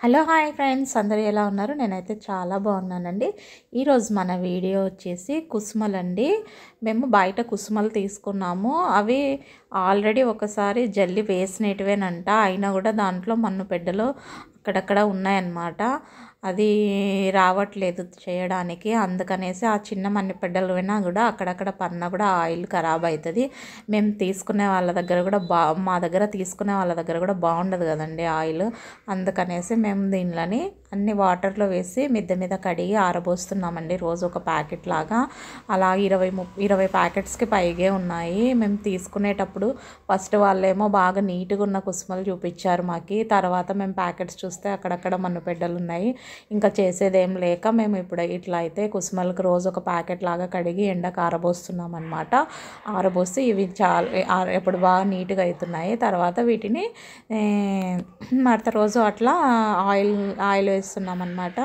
Hello hi friends, అందరూ ఎలా ఉన్నారు? నేనైతే చాలా బాగున్నానండి. ఈరోజు మన వీడియో వచ్చేసి కుసుమలండి. మేము బయట కుసుమలు తీసుకున్నాము. అవి ఆల్రెడీ ఒకసారి జల్లి వేసినటివేనంట. అయినా కూడా దాంట్లో మన్ను పెడ్డలు అక్కడక్కడ ఉన్నాయన్నమాట. అది రావట్లేదు చేయడానికి. అందుకనేసి ఆ చిన్న మన్ను పెడ్డలు పోయినా కూడా అక్కడక్కడ పన్నా కూడా ఆయిల్ ఖరాబ్ అవుతుంది. మేము తీసుకునే వాళ్ళ దగ్గర కూడా మా దగ్గర తీసుకునే వాళ్ళ దగ్గర కూడా బాగుండదు కదండి ఆయిల్. అందుకనేసి మేము దీనిలోని అన్ని వాటర్లో వేసి మిద్ద మీద కడిగి ఆరబోస్తున్నామండి. రోజు ఒక ప్యాకెట్ లాగా. అలా 20 ప్యాకెట్స్కి పైగే ఉన్నాయి. మేము తీసుకునేటప్పుడు ఫస్ట్ వాళ్ళేమో బాగా నీట్గా ఉన్న కుసుమలు చూపించారు మాకు. తర్వాత మేము ప్యాకెట్స్ చూస్తే అక్కడక్కడ మన్ను పెడ్డలు ఉన్నాయి. ఇంకా చేసేదేం లేక మేము ఇప్పుడు ఇట్లా అయితే కుసుమలకు రోజు ఒక ప్యాకెట్ లాగా కడిగి ఎండకు ఆరబోస్తున్నాం అనమాట. ఆరబోసి ఇవి చాలా ఎప్పుడు బాగా నీట్గా అవుతున్నాయి. తర్వాత వీటిని మరత రోజు అట్లా ఆయిల్ వేస్తున్నాం అన్నమాట.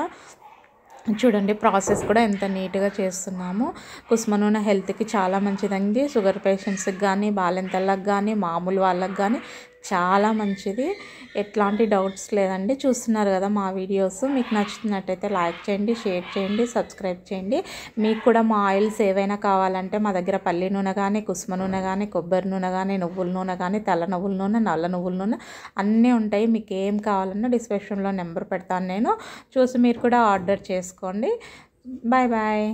చూడండి ప్రాసెస్ కూడా ఎంత నీట్గా చేస్తున్నాము. కుసుమ నూనె హెల్త్కి చాలా మంచిదండి. షుగర్ పేషెంట్స్కి కానీ, బాలింతలకు కానీ, మామూలు వాళ్ళకి కానీ చాలా మంచిది. ఎట్లాంటి డౌట్స్ లేదండి. చూస్తున్నారు కదా మా వీడియోస్. మీకు నచ్చుతున్నట్టయితే లైక్ చేయండి, షేర్ చేయండి, సబ్స్క్రైబ్ చేయండి. మీకు కూడా మా ఆయిల్స్ ఏవైనా కావాలంటే మా దగ్గర పల్లి నూనె కానీ, కుసుమ నూనె కానీ, కొబ్బరి నూనె కానీ, నువ్వుల నూనె కానీ, తెల్ల నువ్వుల నూనె, నల్ల నువ్వుల నూనె అన్నీ ఉంటాయి. మీకు ఏం కావాలన్నా డిస్క్రిప్షన్లో నెంబర్ పెడతాను నేను. చూసి మీరు కూడా ఆర్డర్ చేసుకోండి. Bye bye.